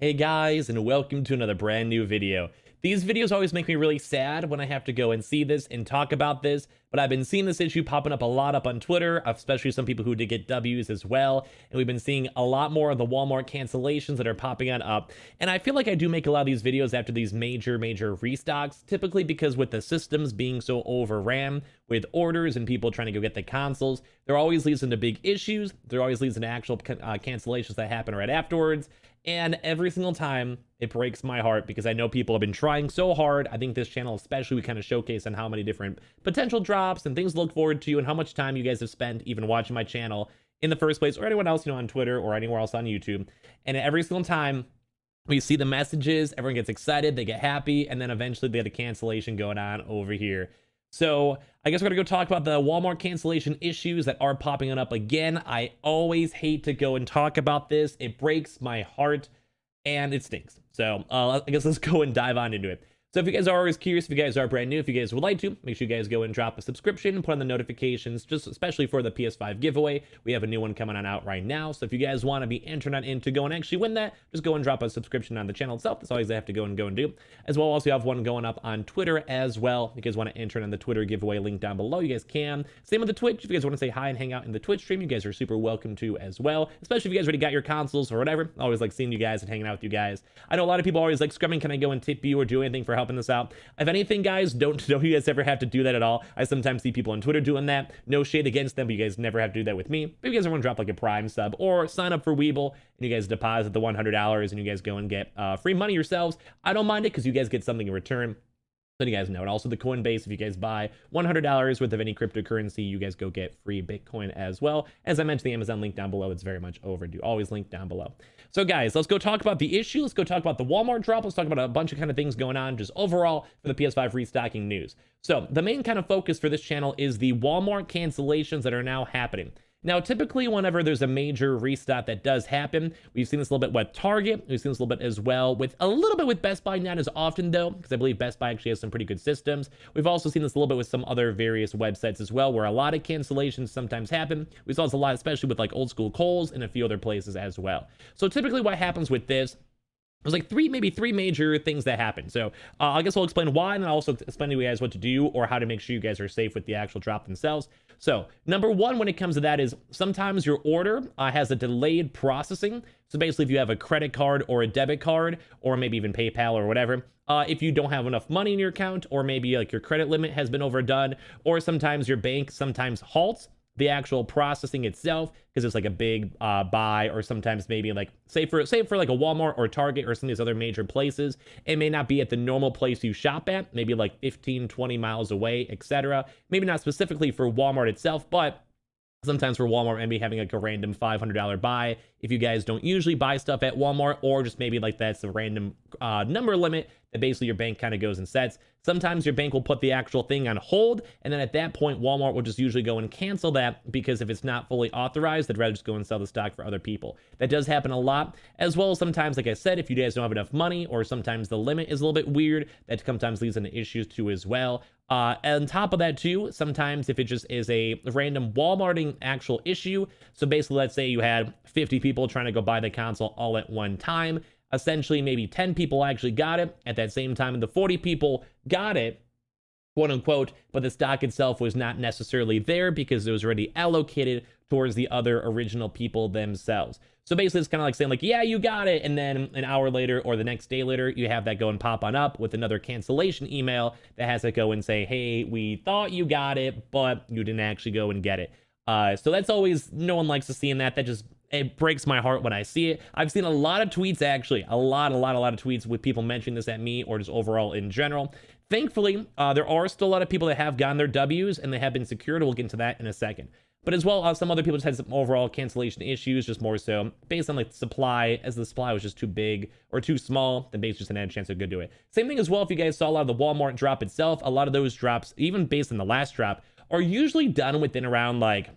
Hey guys, and welcome to another brand new video. These videos always make me really sad when I have to go and see this and talk about this, but I've been seeing this issue popping up a lot up on Twitter, especially some people who did get W's as well, and we've been seeing a lot more of the Walmart cancellations that are popping on up, and I feel like I do make a lot of these videos after these major restocks, typically because with the systems being so overran with orders and people trying to go get the consoles, there always leads into big issues, there always leads into actual cancellations that happen right afterwards. And every single time, it breaks my heart because I know people have been trying so hard. I think this channel, especially, we kind of showcase on how many different potential drops and things to look forward to and how much time you guys have spent even watching my channel in the first place, or anyone else, on Twitter or anywhere else on YouTube. And every single time we see the messages, everyone gets excited, they get happy, and then eventually they get a cancellation going on over here. So I guess we're gonna go talk about the Walmart cancellation issues that are popping up again. I always hate to go and talk about this. It breaks my heart and it stinks. So I guess let's go and dive on into it. So if you guys are always curious, if you guys are brand new, if you guys would like to, make sure you guys go and drop a subscription and put on the notifications, just especially for the PS5 giveaway. We have a new one coming on out right now. So if you guys want to be entered in to go and actually win that, just go and drop a subscription on the channel itself. That's all you have to go and do. As well, also have one going up on Twitter as well. If you guys want to enter in the Twitter giveaway link down below, you guys can. Same with the Twitch. If you guys want to say hi and hang out in the Twitch stream, you guys are super welcome to as well. Especially if you guys already got your consoles or whatever. I always like seeing you guys and hanging out with you guys. I know a lot of people always like, Scrumming, can I go and tip you or do anything for helping us out? If anything, guys, don't you guys ever have to do that at all. I sometimes see people on Twitter doing that. No shade against them, but you guys never have to do that with me. But if you guys ever want to drop like a Prime sub or sign up for Weeble and you guys deposit the $100 and you guys go and get free money yourselves, I don't mind it because you guys get something in return. So you guys know. And also the Coinbase, if you guys buy $100 worth of any cryptocurrency, you guys go get free Bitcoin as well. As I mentioned, the Amazon link down below, it's very much overdue. Always link down below. So guys, let's go talk about the issue. Let's go talk about the Walmart drop. Let's talk about a bunch of kind of things going on just overall for the PS5 restocking news. So the main kind of focus for this channel is the Walmart cancellations that are now happening. Now, typically, whenever there's a major restock that does happen, we've seen this a little bit with Target. We've seen this a little bit as well with a little bit with Best Buy, not as often though, because I believe Best Buy actually has some pretty good systems. We've also seen this a little bit with some other various websites as well, where a lot of cancellations sometimes happen. We saw this a lot, especially with like Old School Kohl's and a few other places as well. So typically what happens with this, there's like maybe three major things that happen. So I guess I'll explain why, and I'll also explain to you guys what to do or how to make sure you guys are safe with the actual drop themselves. So number one, when it comes to that, is sometimes your order has a delayed processing. So basically, if you have a credit card or a debit card, or maybe even PayPal or whatever, if you don't have enough money in your account, or maybe like your credit limit has been overdone, or sometimes your bank sometimes halts the actual processing itself because it's like a big buy, or sometimes maybe like say for like a Walmart or Target or some of these other major places, it may not be at the normal place you shop at, maybe like 15-20 miles away, etc. Maybe not specifically for Walmart itself, but sometimes for Walmart, maybe having like a random $500 buy if you guys don't usually buy stuff at Walmart, or just maybe like that's a random number limit that basically your bank kind of goes and sets. Sometimes your bank will put the actual thing on hold, and then at that point, Walmart will just usually go and cancel that, because if it's not fully authorized, they'd rather just go and sell the stock for other people. That does happen a lot, as well as sometimes, like I said, if you guys don't have enough money, or sometimes the limit is a little bit weird, that sometimes leads into issues too as well. On top of that too, sometimes if it just is a random Walmarting actual issue, so basically let's say you had 50 people trying to go buy the console all at one time, essentially maybe 10 people actually got it at that same time, and the 40 people got it, quote unquote, but the stock itself was not necessarily there because it was already allocated towards the other original people themselves. So basically it's kind of like saying like, yeah, you got it, and then an hour later or the next day later, you have that go and pop on up with another cancellation email that has to go and say, hey, we thought you got it, but you didn't actually go and get it. So that's always, no one likes to see that. That just, it breaks my heart when I see it. I've seen a lot of tweets, actually, a lot of tweets with people mentioning this at me or just overall in general. Thankfully, there are still a lot of people that have gotten their W's and they have been secured. We'll get into that in a second. But as well, some other people just had some overall cancellation issues, just more so based on like the supply, as the supply was just too big or too small, then basically just didn't have a chance to go do it. Same thing as well, if you guys saw a lot of the Walmart drop itself, a lot of those drops, even based on the last drop, are usually done within around like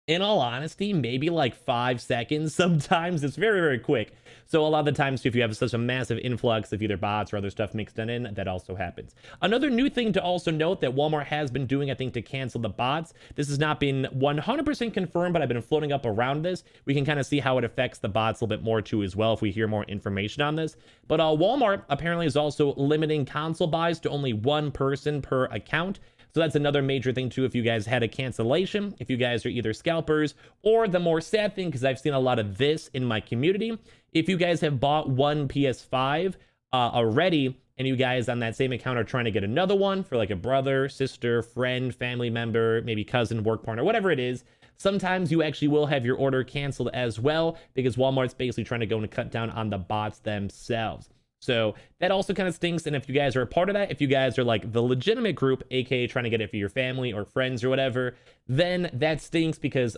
In all honesty, maybe like 5 seconds. Sometimes it's very, very quick. So a lot of the times, if you have such a massive influx of either bots or other stuff mixed in, that also happens. Another new thing to also note that Walmart has been doing, I think, to cancel the bots. This has not been 100% confirmed, but I've been floating up around this. We can kind of see how it affects the bots a little bit more too as well if we hear more information on this. But Walmart apparently is also limiting console buys to only one person per account. So that's another major thing too. If you guys had a cancellation, if you guys are either scalpers, or the more sad thing, because I've seen a lot of this in my community, if you guys have bought one PS5 already, and you guys on that same account are trying to get another one for like a brother, sister, friend, family member, maybe cousin, work partner, whatever it is, sometimes you actually will have your order canceled as well, because Walmart's basically trying to go and cut down on the bots themselves. So that also kind of stinks. And if you guys are a part of that, if you guys are like the legitimate group, aka trying to get it for your family or friends or whatever, then that stinks, because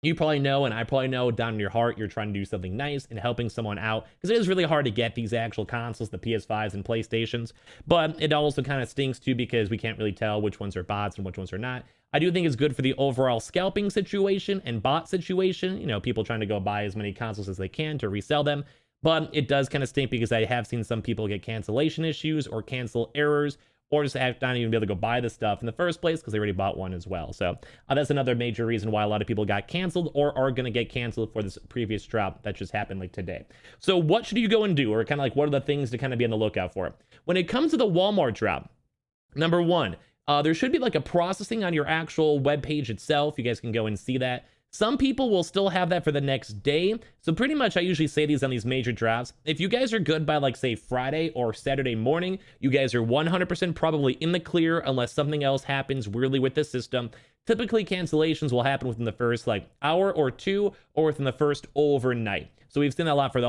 you probably know, and I probably know down in your heart, you're trying to do something nice and helping someone out, because it is really hard to get these actual consoles, the PS5s and PlayStations. But it also kind of stinks too, because we can't really tell which ones are bots and which ones are not. I do think it's good for the overall scalping situation and bot situation, you know, people trying to go buy as many consoles as they can to resell them. But it does kind of stink, because I have seen some people get cancellation issues or cancel errors, or just have not even be able to go buy the stuff in the first place because they already bought one as well. So that's another major reason why a lot of people got canceled or are going to get canceled for this previous drop that just happened like today. So what should you go and do, or kind of like what are the things to kind of be on the lookout for? When it comes to the Walmart drop, number one, there should be like a processing on your actual web page itself. You guys can go and see that. Some people will still have that for the next day. So pretty much I usually say these on these major drops. If you guys are good by like say Friday or Saturday morning, you guys are 100% probably in the clear unless something else happens weirdly with the system. Typically cancellations will happen within the first like hour or two, or within the first overnight. So we've seen that a lot for the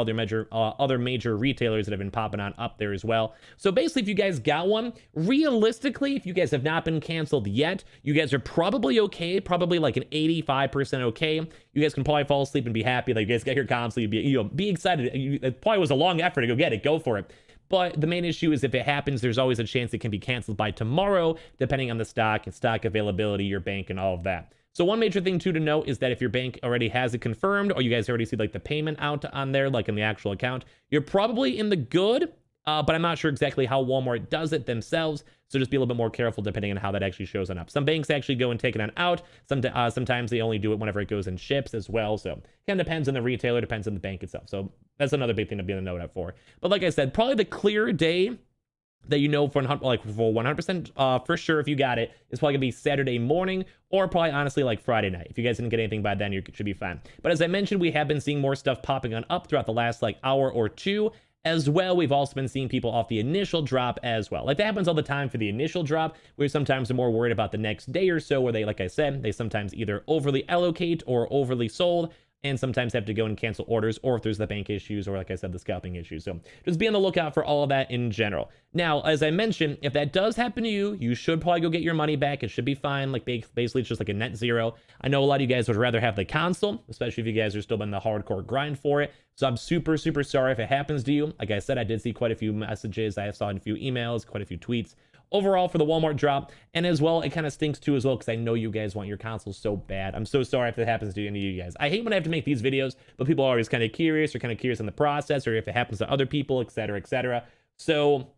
other major retailers that have been popping on up there as well. So basically, if you guys got one, realistically, if you guys have not been canceled yet, you guys are probably okay, probably like an 85% okay. You guys can probably fall asleep and be happy that you guys got your console. Be excited. It probably was a long effort to go get it. Go for it. But the main issue is if it happens, there's always a chance it can be canceled by tomorrow, depending on the stock and stock availability, your bank, and all of that. So one major thing too to note is that if your bank already has it confirmed, or you guys already see like the payment out on there, like in the actual account, you're probably in the good. But I'm not sure exactly how Walmart does it themselves. So just be a little bit more careful depending on how that actually shows on up. Some banks actually go and take it on out. Sometimes they only do it whenever it goes in ships as well. So it kind of depends on the retailer, depends on the bank itself. So that's another big thing to be on the note out for. But like I said, probably the clear day that you know for 100% for sure if you got it is probably gonna be Saturday morning, or probably honestly like Friday night. If you guys didn't get anything by then, you should be fine. But as I mentioned, we have been seeing more stuff popping on up throughout the last like hour or two as well. We've also been seeing people off the initial drop as well. Like that happens all the time for the initial drop, where sometimes they're more worried about the next day or so, where they, like I said, they sometimes either overly allocate or overly sold, and sometimes have to go and cancel orders, or if there's the bank issues, or like I said, the scalping issues. So just be on the lookout for all of that in general. Now, as I mentioned, if that does happen to you, you should probably go get your money back. It should be fine. Like basically it's just like a net zero. I know a lot of you guys would rather have the console, especially if you guys are still in the hardcore grind for it. So I'm super, super sorry if it happens to you. Like I said, I did see quite a few messages. I saw a few emails, quite a few tweets overall for the Walmart drop. And as well, it kind of stinks too as well, because I know you guys want your consoles so bad. I'm so sorry if that happens to any of you guys. I hate when I have to make these videos, but people are always kind of curious, or kind of curious in the process, or if it happens to other people, etc., etc. So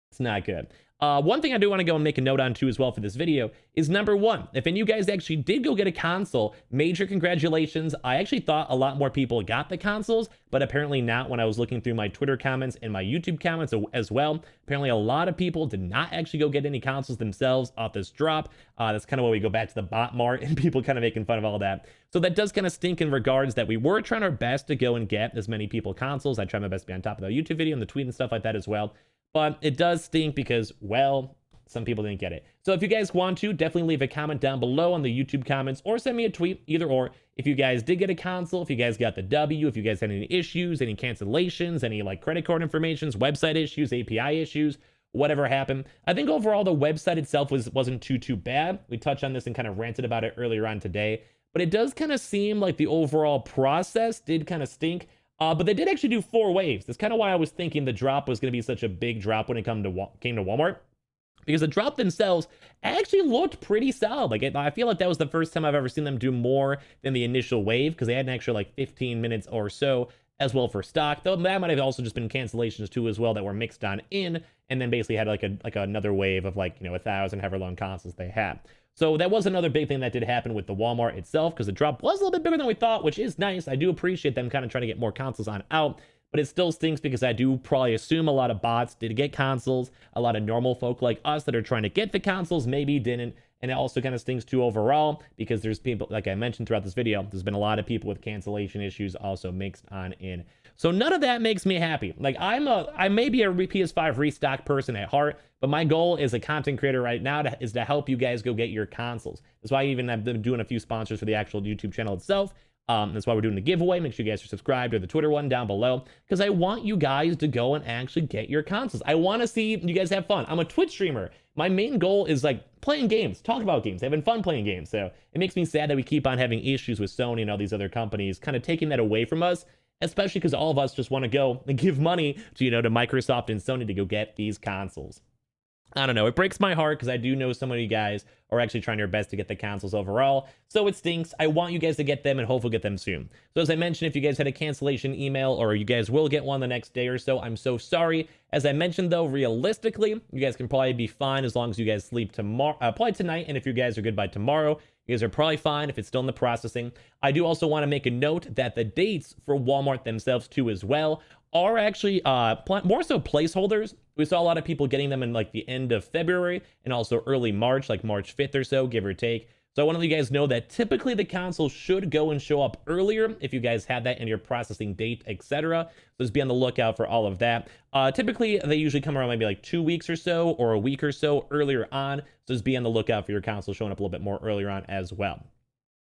it's not good. One thing I do want to go and make a note on too as well for this video is number one, if any of you guys actually did go get a console, major congratulations. I actually thought a lot more people got the consoles, but apparently not when I was looking through my Twitter comments and my YouTube comments as well. Apparently a lot of people did not actually go get any consoles themselves off this drop. That's kind of where we go back to the bot mart and people kind of making fun of all that. So that does kind of stink in regards that we were trying our best to go and get as many people consoles. I try my best to be on top of the YouTube video and the tweet and stuff like that as well. But it does stink because, well, some people didn't get it. So if you guys want to, definitely leave a comment down below on the YouTube comments, or send me a tweet, either or. If you guys did get a console, if you guys got the W, if you guys had any issues, any cancellations, any like credit card informations, website issues, API issues, whatever happened. I think overall the website itself wasn't too bad. We touched on this and kind of ranted about it earlier on today. But it does kind of seem like the overall process did kind of stink. But they did actually do 4 waves. That's kind of why I was thinking the drop was going to be such a big drop when it came to Walmart. because the drop themselves actually looked pretty solid. Like, I feel like that was the first time I've ever seen them do more than the initial wave, because they had an extra like 15 minutes or so as well for stock, though that might have also just been cancellations too as well that were mixed on in, and then basically had like another wave of like, 1,000 however long consoles they had. So that was another big thing that did happen with the Walmart itself, because the drop was a little bit bigger than we thought, which is nice. I do appreciate them kind of trying to get more consoles on out, but it still stinks because I do probably assume a lot of bots did get consoles. A lot of normal folk like us that are trying to get the consoles maybe didn't. And it also kind of stings too overall, because there's people, like I mentioned throughout this video, there's been a lot of people with cancellation issues also mixed on in. So none of that makes me happy. Like, I may be a PS5 restock person at heart, but my goal as a content creator right now is to help you guys go get your consoles. That's why I even have been doing a few sponsors for the actual YouTube channel itself. That's why we're doing the giveaway. Make sure you guys are subscribed, or the Twitter one down below, because I want you guys to go and actually get your consoles. I want to see you guys have fun. I'm a Twitch streamer. My main goal is like playing games, talk about games, having fun playing games. So it makes me sad that we keep on having issues with Sony and all these other companies kind of taking that away from us, especially because all of us just want to go and give money to, to Microsoft and Sony to go get these consoles. I don't know. It breaks my heart because I do know some of you guys are actually trying your best to get the consoles overall. So it stinks. I want you guys to get them and hopefully get them soon. So as I mentioned, if you guys had a cancellation email or you guys will get one the next day or so, I'm so sorry. As I mentioned, though, realistically, you guys can probably be fine as long as you guys sleep tomorrow, probably tonight. And if you guys are good by tomorrow, you guys are probably fine if it's still in the processing. I do also want to make a note that the dates for Walmart themselves too as well are actually more so placeholders. We saw a lot of people getting them in like the end of February and also early March, like March 5th or so, give or take. So I want to let you guys know that typically the console should go and show up earlier if you guys had that in your processing date, etc. So just be on the lookout for all of that. Typically, they usually come around maybe like 2 weeks or so, or a week or so earlier on. So just be on the lookout for your console showing up a little bit more earlier on as well.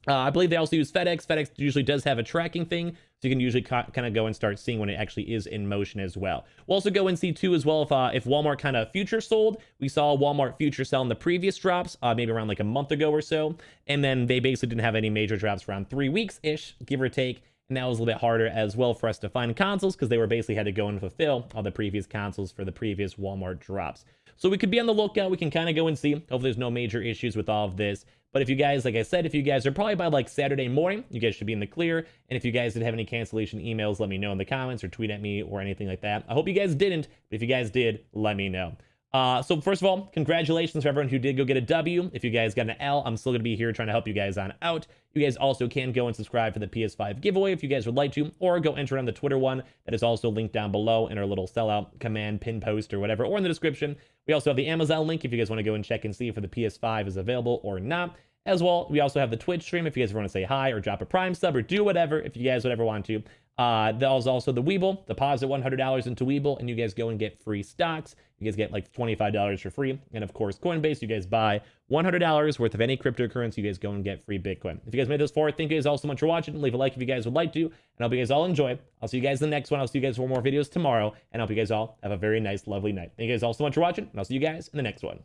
I believe they also use FedEx. FedEx usually does have a tracking thing, so you can usually kind of go and start seeing when it actually is in motion as well. We'll also go and see too as well if Walmart kind of future sold. We saw Walmart future sell in the previous drops, maybe around like a month ago or so, and then they basically didn't have any major drops for around 3 weeks-ish, give or take. And that was a little bit harder as well for us to find consoles because they were basically had to go and fulfill all the previous consoles for the previous Walmart drops. So we could be on the lookout. We can kind of go and see. Hopefully there's no major issues with all of this. But if you guys, like I said, if you guys are probably by like Saturday morning, you guys should be in the clear. And if you guys did have any cancellation emails, let me know in the comments or tweet at me or anything like that. I hope you guys didn't, but if you guys did, let me know. So first of all, congratulations for everyone who did go get a W. If you guys got an L, I'm still going to be here trying to help you guys on out. You guys also can go and subscribe for the PS5 giveaway if you guys would like to, or go enter on the Twitter one that is also linked down below in our little sellout command pin post or whatever, or in the description. We also have the Amazon link if you guys want to go and check and see if the PS5 is available or not. As well, we also have the Twitch stream if you guys want to say hi or drop a Prime sub or do whatever if you guys would ever want to. There's also the Weeble. Deposit $100 into Weeble and you guys go and get free stocks. You guys get like $25 for free. And of course, Coinbase, you guys buy $100 worth of any cryptocurrency. You guys go and get free Bitcoin. If you guys made this far, thank you guys all so much for watching. Leave a like if you guys would like to. And I hope you guys all enjoy. I'll see you guys in the next one. I'll see you guys for more videos tomorrow. And I hope you guys all have a very nice, lovely night. Thank you guys all so much for watching. And I'll see you guys in the next one.